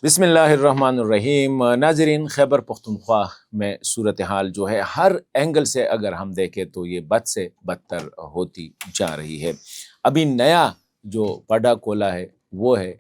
بسم اللہ الرحمن الرحیم۔ ناظرین، خیبر پختونخوا میں صورتحال جو ہے ہر اینگل سے اگر ہم دیکھیں تو یہ بد سے بدتر ہوتی جا رہی ہے۔ ابھی نیا جو پڑا کھولا ہے وہ ہے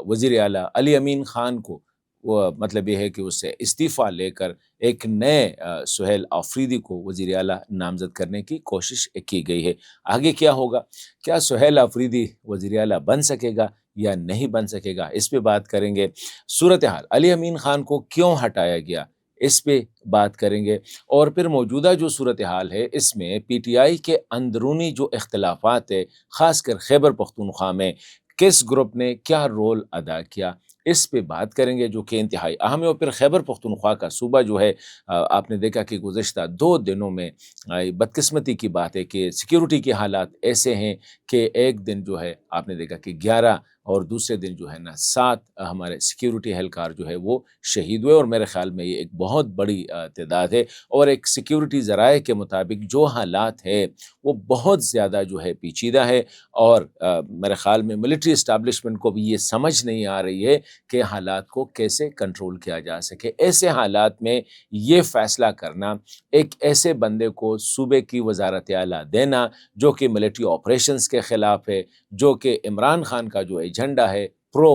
وزیر اعلیٰ علی امین خان کو وہ مطلب یہ ہے کہ اس سے استعفیٰ لے کر ایک نئے سہیل آفریدی کو وزیر اعلیٰ نامزد کرنے کی کوشش کی گئی ہے۔ آگے کیا ہوگا؟ کیا سہیل آفریدی وزیر اعلیٰ بن سکے گا یا نہیں بن سکے گا؟ اس پہ بات کریں گے۔ صورتحال علی امین خان کو کیوں ہٹایا گیا اس پہ بات کریں گے، اور پھر موجودہ جو صورتحال ہے اس میں پی ٹی آئی کے اندرونی جو اختلافات ہے، خاص کر خیبر پختونخوا میں کس گروپ نے کیا رول ادا کیا، اس پہ بات کریں گے جو کہ انتہائی اہم ہے۔ اور پھر خیبر پختونخوا کا صوبہ جو ہے آپ نے دیکھا کہ گزشتہ 2 دنوں میں بدقسمتی کی بات ہے کہ سیکیورٹی کے حالات ایسے ہیں کہ ایک دن جو ہے آپ نے دیکھا کہ 11 اور دوسرے دن جو ہے نا 7 ہمارے سیکیورٹی اہلکار جو ہے وہ شہید ہوئے، اور میرے خیال میں یہ ایک بہت بڑی تعداد ہے۔ اور ایک سیکیورٹی ذرائع کے مطابق جو حالات ہے وہ بہت زیادہ جو ہے پیچیدہ ہے، اور میرے خیال میں ملٹری اسٹیبلشمنٹ کو بھی یہ سمجھ نہیں آ رہی ہے کہ حالات کو کیسے کنٹرول کیا جا سکے۔ ایسے حالات میں یہ فیصلہ کرنا، ایک ایسے بندے کو صوبے کی وزارت اعلیٰ دینا جو کہ ملٹری آپریشنز کے خلاف ہے، جو کہ عمران خان کا جو ایجنڈا ہے پرو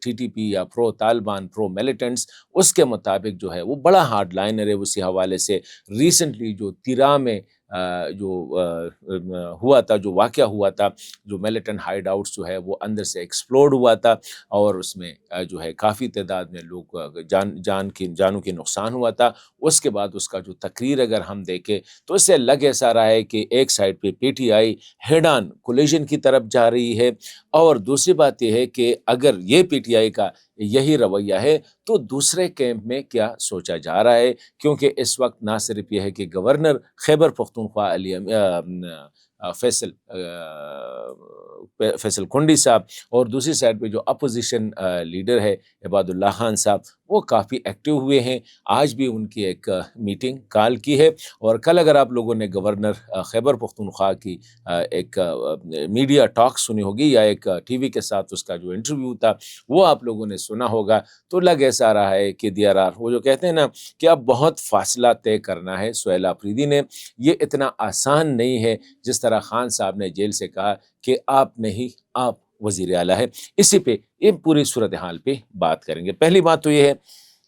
ٹی ٹی پی یا پرو طالبان، پرو ملیٹنٹس، اس کے مطابق جو ہے وہ بڑا ہارڈ لائنر ہے۔ اسی حوالے سے ریسنٹلی جو تیرا میں جو ہوا تھا، جو واقعہ ہوا تھا، جو ملیٹنٹ ہائیڈ آؤٹس جو ہے وہ اندر سے ایکسپلوڈ ہوا تھا، اور اس میں جو ہے کافی تعداد میں لوگ جانوں کی نقصان ہوا تھا۔ اس کے بعد اس کا جو تقریر اگر ہم دیکھیں تو اس سے لگ ایسا رہا ہے کہ ایک سائڈ پہ P T I had on collagen کی طرف جا رہی ہے، اور دوسری بات یہ ہے کہ اگر یہ پی ٹی آئی کا یہی رویہ ہے تو دوسرے کیمپ میں کیا سوچا جا رہا ہے، کیونکہ اس وقت نہ صرف یہ ہے کہ گورنر خیبر پختونخوا فیصل کنڈی صاحب، اور دوسری سائڈ پہ جو اپوزیشن لیڈر ہے عباد اللہ خان صاحب، وہ کافی ایکٹیو ہوئے ہیں۔ آج بھی ان کی ایک میٹنگ کال کی ہے، اور کل اگر آپ لوگوں نے گورنر خیبر پختونخوا کی ایک میڈیا ٹاک سنی ہوگی یا ایک ٹی وی کے ساتھ اس کا جو انٹرویو تھا وہ آپ لوگوں نے سنا ہوگا، تو لگ ایسا رہا ہے کہ وہ جو کہتے ہیں نا کہ اب بہت فاصلہ طے کرنا ہے سہیل آفریدی نے، یہ اتنا آسان نہیں ہے جس طرح خان صاحب نے جیل سے کہا کہ آپ نہیں، آپ وزیر اعلیٰ ہے۔ اسی پہ یہ پوری صورتحال پہ بات کریں گے۔ پہلی بات تو یہ ہے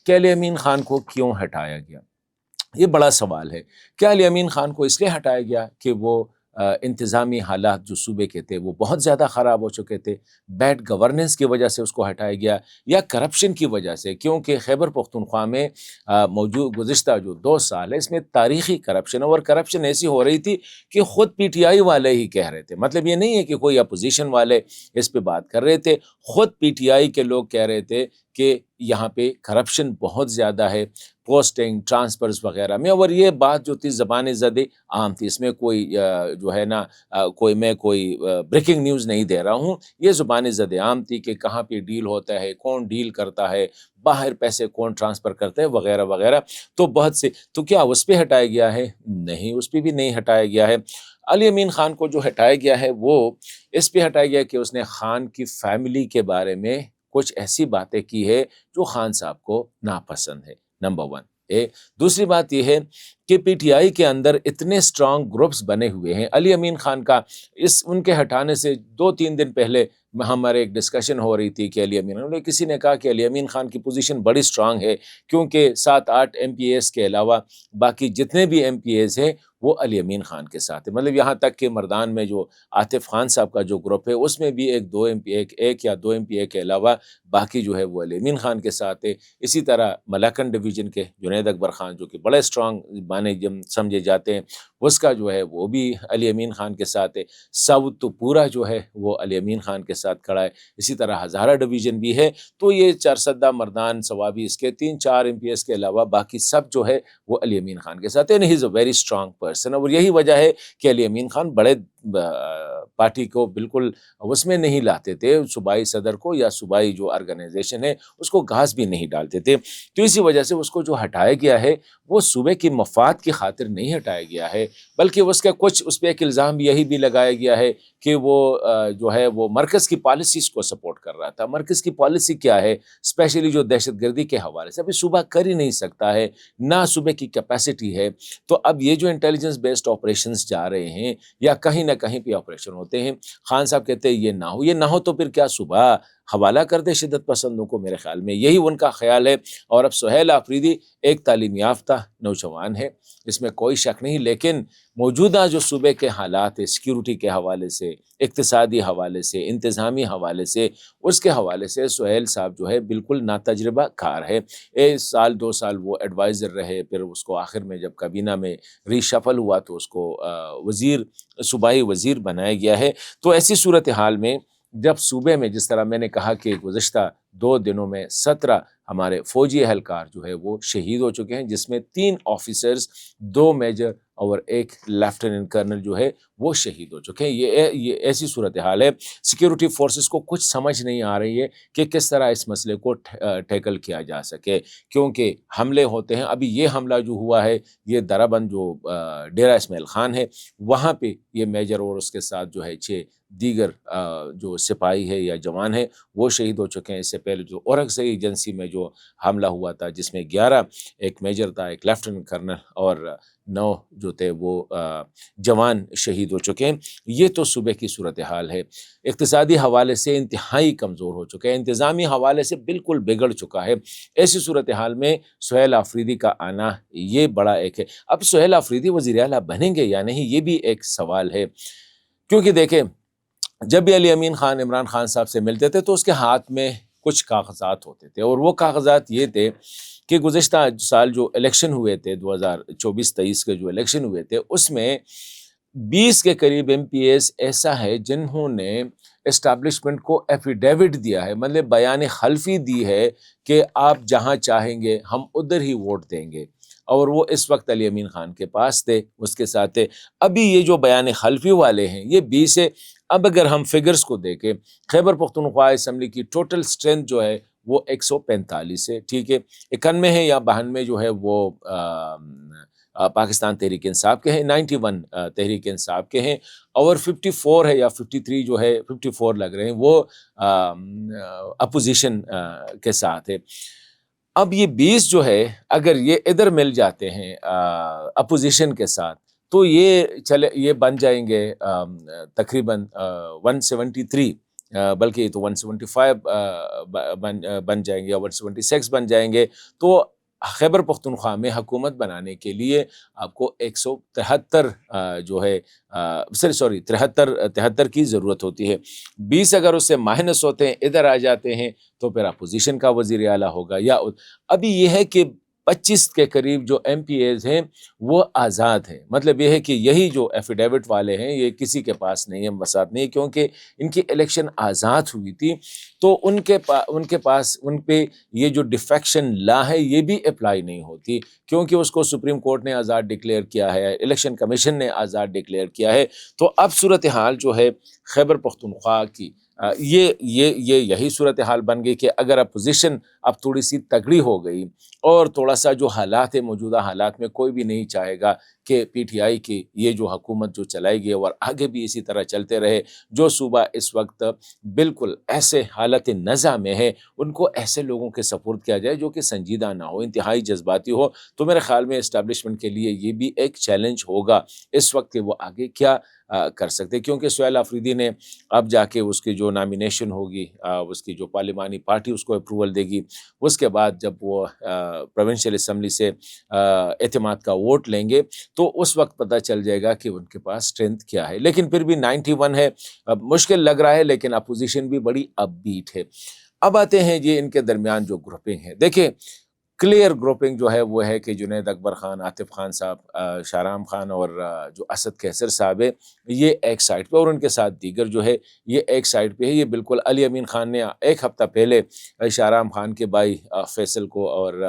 کہ علی امین خان کو کیوں ہٹایا گیا، یہ بڑا سوال ہے۔ کیا علی امین خان کو اس لیے ہٹایا گیا کہ وہ انتظامی حالات جو صوبے کے تھے وہ بہت زیادہ خراب ہو چکے تھے، بیڈ گورننس کی وجہ سے اس کو ہٹایا گیا، یا کرپشن کی وجہ سے؟ کیونکہ خیبر پختونخوا میں موجود گزشتہ جو 2 سال ہے اس میں تاریخی کرپشن، اور کرپشن ایسی ہو رہی تھی کہ خود پی ٹی آئی والے ہی کہہ رہے تھے، مطلب یہ نہیں ہے کہ کوئی اپوزیشن والے اس پہ بات کر رہے تھے، خود پی ٹی آئی کے لوگ کہہ رہے تھے کہ یہاں پہ کرپشن بہت زیادہ ہے پوسٹنگ، ٹرانسفرز وغیرہ میں۔ اور یہ بات جو تھی زبان زدی عام تھی، اس میں کوئی جو ہے نا میں کوئی بریکنگ نیوز نہیں دے رہا ہوں، یہ زبان زدی عام تھی کہ کہاں پہ ڈیل ہوتا ہے، کون ڈیل کرتا ہے، باہر پیسے کون ٹرانسفر کرتے ہیں، وغیرہ وغیرہ۔ تو بہت سے تو کیا اس پہ ہٹایا گیا ہے؟ نہیں، اس پہ بھی نہیں ہٹایا گیا ہے۔ علی امین خان کو جو ہٹایا گیا ہے وہ اس پہ ہٹایا گیا کہ اس نے خان کی فیملی کے بارے میں کچھ ایسی باتیں کی ہے جو خان صاحب کو ناپسند ہے، نمبر 1۔ دوسری بات یہ ہے کہ پی ٹی آئی کے اندر اتنے اسٹرانگ گروپس بنے ہوئے ہیں۔ علی امین خان کا ان کے ہٹانے سے 2-3 دن پہلے ہمارے ایک ڈسکشن ہو رہی تھی کہ علی امین خان، کسی نے کہا کہ علی امین خان کی پوزیشن بڑی اسٹرانگ ہے کیونکہ 7-8 ایم پی ایز کے علاوہ باقی جتنے بھی ایم پی ایز ہیں وہ علی امین خان کے ساتھ ہے، مطلب یہاں تک کہ مردان میں جو عاطف خان صاحب کا جو گروپ ہے اس میں بھی ایک یا دو ایم پی اے کے علاوہ باقی جو ہے وہ علی امین خان کے ساتھ ہے۔ اسی طرح ملاکنڈ ڈویژن کے جنید اکبر خان جو کہ بڑے اسٹرانگ مانے سمجھے جاتے ہیں، اس کا جو ہے وہ بھی علی امین خان کے ساتھ ہے۔ ساؤتھ تو پورا جو ہے وہ علی امین خان کے ساتھ کھڑا ہے۔ اسی طرح ہزارہ ڈویژن بھی ہے۔ تو یہ چارسدہ، مردان، سوابی، اس کے 3-4 ایم پی ایس کے علاوہ باقی سب جو ہے وہ علی امین خان کے ساتھ ہے۔ ہی از اے ویری اسٹرانگ پرسن، اور یہی وجہ ہے کہ علی امین خان بڑے پارٹی کو بالکل اس میں نہیں لاتے تھے، صوبائی صدر کو یا صوبائی جو آرگنائزیشن ہے اس کو گھاس بھی نہیں ڈالتے تھے۔ تو اسی وجہ سے اس کو جو ہٹایا گیا ہے وہ صوبے کی مفاد کی خاطر نہیں ہٹایا گیا ہے، بلکہ اس کا کچھ اس پہ ایک الزام یہی بھی لگایا گیا ہے کہ وہ جو ہے وہ مرکز کی پالیسیز کو سپورٹ کر رہا تھا۔ مرکز کی پالیسی کیا ہے؟ اسپیشلی جو دہشت گردی کے حوالے سے ابھی صوبہ کر ہی نہیں سکتا ہے، نہ صوبے کی کیپیسٹی ہے۔ تو اب یہ جو انٹیلیجنس بیسڈ آپریشنز جا رہے ہیں یا کہیں نہ کہیں پہ آپریشن ہوتے ہیں، خان صاحب کہتے ہیں یہ نہ ہو تو پھر کیا صوبہ حوالہ کر دے شدت پسندوں کو؟ میرے خیال میں یہی ان کا خیال ہے۔ اور اب سہیل آفریدی ایک تعلیم یافتہ نوجوان ہے، اس میں کوئی شک نہیں، لیکن موجودہ جو صوبے کے حالات ہیں سیکیورٹی کے حوالے سے، اقتصادی حوالے سے، انتظامی حوالے سے، اس کے حوالے سے سہیل صاحب جو ہے بالکل ناتجربہ کار ہے۔ 1 سال 2 سال وہ ایڈوائزر رہے، پھر اس کو آخر میں جب کابینہ میں ری شفل ہوا تو اس کو صوبائی وزیر بنایا گیا ہے۔ تو ایسی صورتحال میں جب صوبے میں جس طرح میں نے کہا کہ گزشتہ 2 دنوں میں 17 ہمارے فوجی اہلکار جو ہے وہ شہید ہو چکے ہیں، جس میں 3 آفیسرز، 2 میجر اور 1 لیفٹیننٹ کرنل جو ہے وہ شہید ہو چکے ہیں۔ یہ ایسی صورتحال ہے، سیکیورٹی فورسز کو کچھ سمجھ نہیں آ رہی ہے کہ کس طرح اس مسئلے کو ٹیکل کیا جا سکے، کیونکہ حملے ہوتے ہیں۔ ابھی یہ حملہ جو ہوا ہے یہ دربند جو ڈیرہ اسماعیل خان ہے وہاں پہ یہ میجر اور اس کے ساتھ جو ہے 6 دیگر جو سپاہی ہے یا جوان ہے وہ شہید ہو چکے ہیں۔ اس سے پہلے جو اورکزئی ایجنسی میں جو حملہ ہوا تھا جس میں 11 ایک میجر تھا، ایک لیفٹیننٹ کرنل اور 9 جو تھے وہ جوان شہید ہو چکے ہیں۔ یہ تو صوبے کی صورتحال ہے۔ اقتصادی حوالے سے انتہائی کمزور ہو چکے ہیں، انتظامی حوالے سے بالکل بگڑ چکا ہے۔ ایسی صورتحال میں سہیل آفریدی کا آنا یہ بڑا ایک ہے۔ اب سہیل آفریدی وزیر اعلیٰ بنیں گے یا نہیں یہ بھی ایک سوال ہے، کیونکہ دیکھیں جب بھی علی امین خان عمران خان صاحب سے ملتے تھے تو اس کے ہاتھ میں کچھ کاغذات ہوتے تھے، اور وہ کاغذات یہ تھے کہ گزشتہ سال جو الیکشن ہوئے تھے 2024-23 کے جو الیکشن ہوئے تھے اس میں 20 کے قریب ایم پی ایز ایسا ہے جنہوں نے اسٹیبلشمنٹ کو ایفیڈیوٹ دیا ہے، مطلب بیان خلفی دی ہے کہ آپ جہاں چاہیں گے ہم ادھر ہی ووٹ دیں گے، اور وہ اس وقت علی امین خان کے پاس تھے، اس کے ساتھ تھے۔ ابھی یہ جو بیان خلفی والے ہیں یہ 20 ہے۔ اب اگر ہم فگرز کو دیکھیں، خیبر پختونخوا اسمبلی کی ٹوٹل اسٹرینتھ جو ہے وہ 145 ہے، ٹھیک ہے، 91 ہے یا 92 جو ہے وہ پاکستان تحریک انصاف کے ہیں، 91 تحریک انصاف کے ہیں، اور 54 ہے یا 53 جو ہے 54 لگ رہے ہیں وہ اپوزیشن کے ساتھ ہے۔ اب یہ 20 جو ہے اگر یہ ادھر مل جاتے ہیں اپوزیشن کے ساتھ تو یہ بن جائیں گے تقریباً 173، بلکہ یہ تو 175 بن جائیں گے یا 176 بن جائیں گے۔ تو خیبر پختونخوا میں حکومت بنانے کے لیے آپ کو 173 جو ہے 73 کی ضرورت ہوتی ہے۔ 20 اگر اس سے مائنس ہوتے ہیں ادھر آ جاتے ہیں تو پھر اپوزیشن کا وزیر اعلیٰ ہوگا۔ یا ابھی یہ ہے کہ 25 کے قریب جو ایم پی ایز ہیں وہ آزاد ہیں، مطلب یہ ہے کہ یہی جو ایفیڈیوٹ والے ہیں یہ کسی کے پاس نہیں ہے، وسعت نہیں، کیونکہ ان کی الیکشن آزاد ہوئی تھی تو ان پہ یہ جو ڈیفیکشن لا ہے یہ بھی اپلائی نہیں ہوتی، کیونکہ اس کو سپریم کورٹ نے آزاد ڈکلیئر کیا ہے، الیکشن کمیشن نے آزاد ڈکلیئر کیا ہے۔ تو اب صورتحال جو ہے خیبر پختونخوا کی یہی صورتحال بن گئی کہ اگر اپوزیشن اب تھوڑی سی تگڑی ہو گئی اور تھوڑا سا جو حالات ہے موجودہ حالات میں کوئی بھی نہیں چاہے گا کہ پی ٹی آئی کی یہ جو حکومت جو چلائے گی اور آگے بھی اسی طرح چلتے رہے، جو صوبہ اس وقت بالکل ایسے حالت نزع میں ہے ان کو ایسے لوگوں کے سپورٹ کیا جائے جو کہ سنجیدہ نہ ہو، انتہائی جذباتی ہو، تو میرے خیال میں اسٹیبلشمنٹ کے لیے یہ بھی ایک چیلنج ہوگا اس وقت کہ وہ آگے کیا کر سکتے، کیونکہ سہیل آفریدی نے اب جا کے اس کی جو نامینیشن ہوگی اس کی جو پارلیمانی پارٹی اس کو اپروول دے گی، اس کے بعد جب وہ پروونشل اسمبلی سے اعتماد کا ووٹ لیں گے تو اس وقت پتہ چل جائے گا کہ ان کے پاس اسٹرینتھ کیا ہے۔ لیکن پھر بھی 91 ہے، مشکل لگ رہا ہے، لیکن اپوزیشن بھی بڑی اپ بیٹ ہے۔ اب آتے ہیں یہ ان کے درمیان جو گروپنگ ہے، دیکھیں کلیئر گروپنگ جو ہے وہ ہے کہ جنید اکبر خان، عاطف خان صاحب، شاہرام خان اور جو اسد کیسر صاحب ہے یہ ایک سائڈ پہ، اور ان کے ساتھ دیگر جو ہے یہ ایک سائڈ پہ ہے۔ یہ بالکل علی امین خان نے ایک ہفتہ پہلے شاہرام خان کے بھائی فیصل کو اور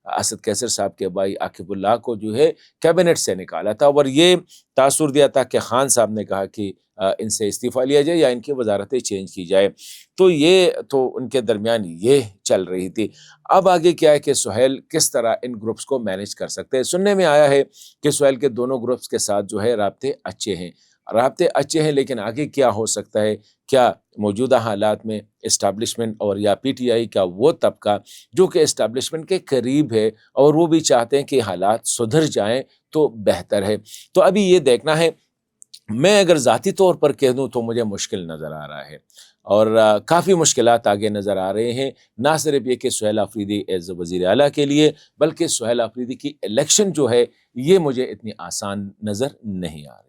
اسد کیسر صاحب کے بھائی عاقب اللہ کو جو ہے کیبنٹ سے نکالا تھا، اور یہ تاثر دیا تھا کہ خان صاحب نے کہا کہ ان سے استعفیٰ لیا جائے یا ان کی وزارتیں چینج کی جائے، تو یہ تو ان کے درمیان یہ چل رہی تھی۔ اب آگے کیا ہے کہ سہیل کس طرح ان گروپس کو مینیج کر سکتے ہیں؟ سننے میں آیا ہے کہ سہیل کے دونوں گروپس کے ساتھ جو ہے رابطے اچھے ہیں، لیکن آگے کیا ہو سکتا ہے؟ کیا موجودہ حالات میں اسٹیبلشمنٹ اور یا پی ٹی آئی کا وہ طبقہ جو کہ اسٹیبلشمنٹ کے قریب ہے اور وہ بھی چاہتے ہیں کہ حالات سدھر جائیں تو بہتر ہے؟ تو ابھی یہ دیکھنا ہے۔ میں اگر ذاتی طور پر کہہ دوں تو مجھے مشکل نظر آ رہا ہے، اور کافی مشکلات آگے نظر آ رہے ہیں، نہ صرف یہ کہ سہیل آفریدی ایز وزیر اعلیٰ کے لیے، بلکہ سہیل آفریدی کی الیکشن جو ہے یہ مجھے اتنی آسان نظر نہیں آ رہی۔